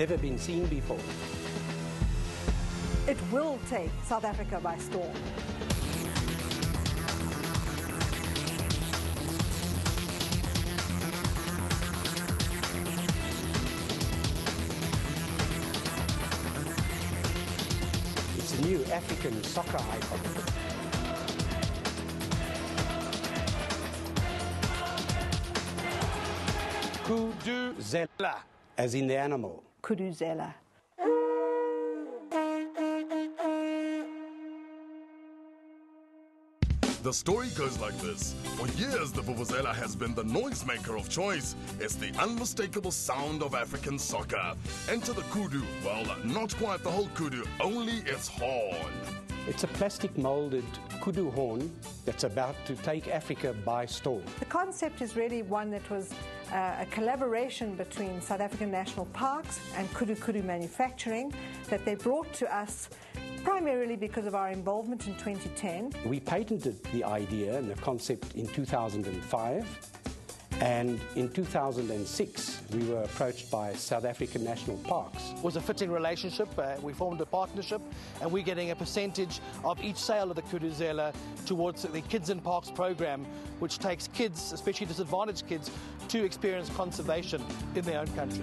never been seen before. It will take South Africa by storm. It's a new African soccer icon. Kuduzela, as in the animal. Kuduzela. The story goes like this. For years, the vuvuzela has been the noisemaker of choice. It's the unmistakable sound of African soccer. Enter the kudu. Well, not quite the whole kudu, only its horn. It's a plastic molded kudu horn that's about to take Africa by storm. The concept is really one that was a collaboration between South African National Parks and Kudu Manufacturing that they brought to us primarily because of our involvement in 2010. We patented the idea and the concept in 2005, and in 2006 we were approached by South African National Parks. It was a fitting relationship. We formed a partnership, and we're getting a percentage of each sale of the Kuduzela towards the Kids in Parks program, which takes kids, especially disadvantaged kids, to experience conservation in their own country.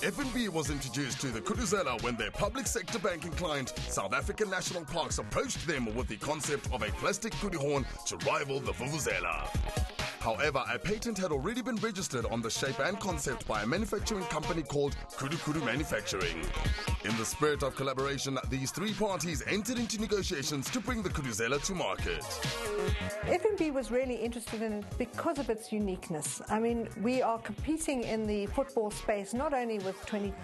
FNB was introduced to the Kuduzela when their public sector banking client, South African National Parks, approached them with the concept of a plastic kudu horn to rival the vuvuzela. However, a patent had already been registered on the shape and concept by a manufacturing company called Kudu Manufacturing. In the spirit of collaboration, these three parties entered into negotiations to bring the Kuduzela to market. FNB was really interested in it because of its uniqueness. I mean, we are competing in the football space not only with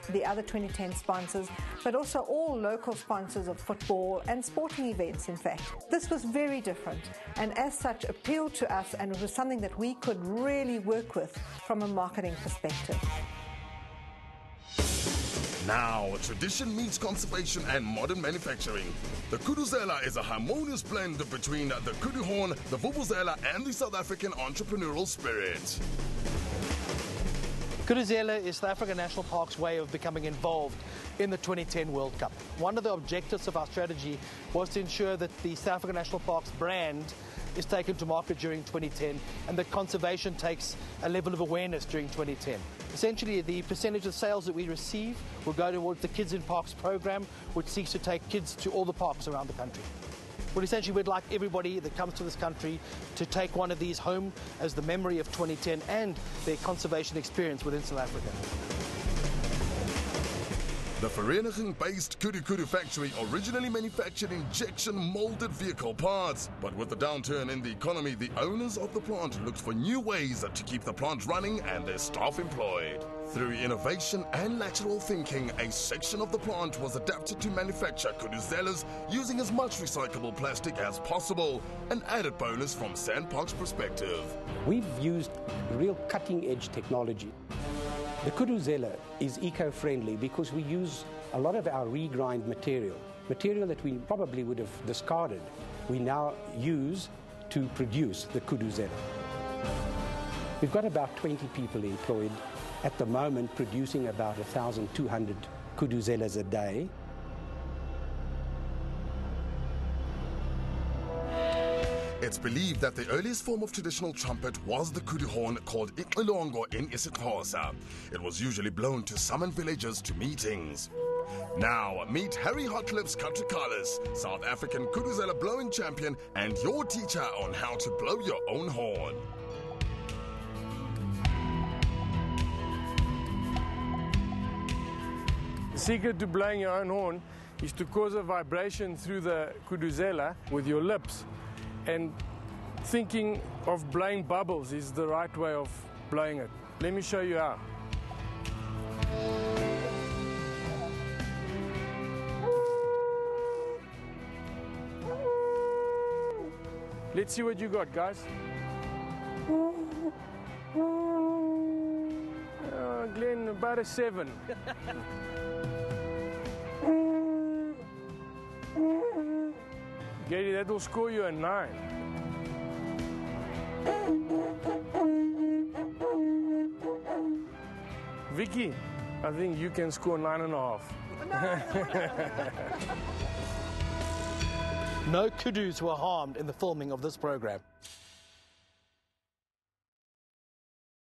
the other 2010 sponsors, but also all local sponsors of football and sporting events, in fact. This was very different, and as such appealed to us, and it was something that we could really work with from a marketing perspective. Now, tradition meets conservation and modern manufacturing. The Kuduzela is a harmonious blend between the kudu horn, the vuvuzela, and the South African entrepreneurial spirit. Kuduzela is South African National Park's way of becoming involved in the 2010 World Cup. One of the objectives of our strategy was to ensure that the South African National Park's brand is taken to market during 2010, and that conservation takes a level of awareness during 2010. Essentially, the percentage of sales that we receive will go towards the Kids in Parks program, which seeks to take kids to all the parks around the country. Well, essentially, we'd like everybody that comes to this country to take one of these home as the memory of 2010 and their conservation experience within South Africa. The Vereniging-based Kudu factory originally manufactured injection-molded vehicle parts. But with the downturn in the economy, the owners of the plant looked for new ways to keep the plant running and their staff employed. Through innovation and lateral thinking, a section of the plant was adapted to manufacture Kuduzelas using as much recyclable plastic as possible, an added bonus from SANParks' perspective. We've used real cutting-edge technology. The Kuduzela is eco-friendly because we use a lot of our regrind material that we probably would have discarded, we now use to produce the Kuduzela. We've got about 20 people employed at the moment, producing about 1,200 Kuduzelas a day. It's believed that the earliest form of traditional trumpet was the kudu horn called Ixilongo in isiXhosa. It was usually blown to summon villagers to meetings. Now, meet Harry Hotlips Katrikalis, South African Kuduzela blowing champion and your teacher on how to blow your own horn. The secret to blowing your own horn is to cause a vibration through the Kuduzela with your lips. And thinking of blowing bubbles is the right way of blowing it. Let me show you how. Let's see what you got, guys. Glenn, about a 7. Gary, that will score you a 9. Vicky, I think you can score 9.5. No kudus were harmed in the filming of this program.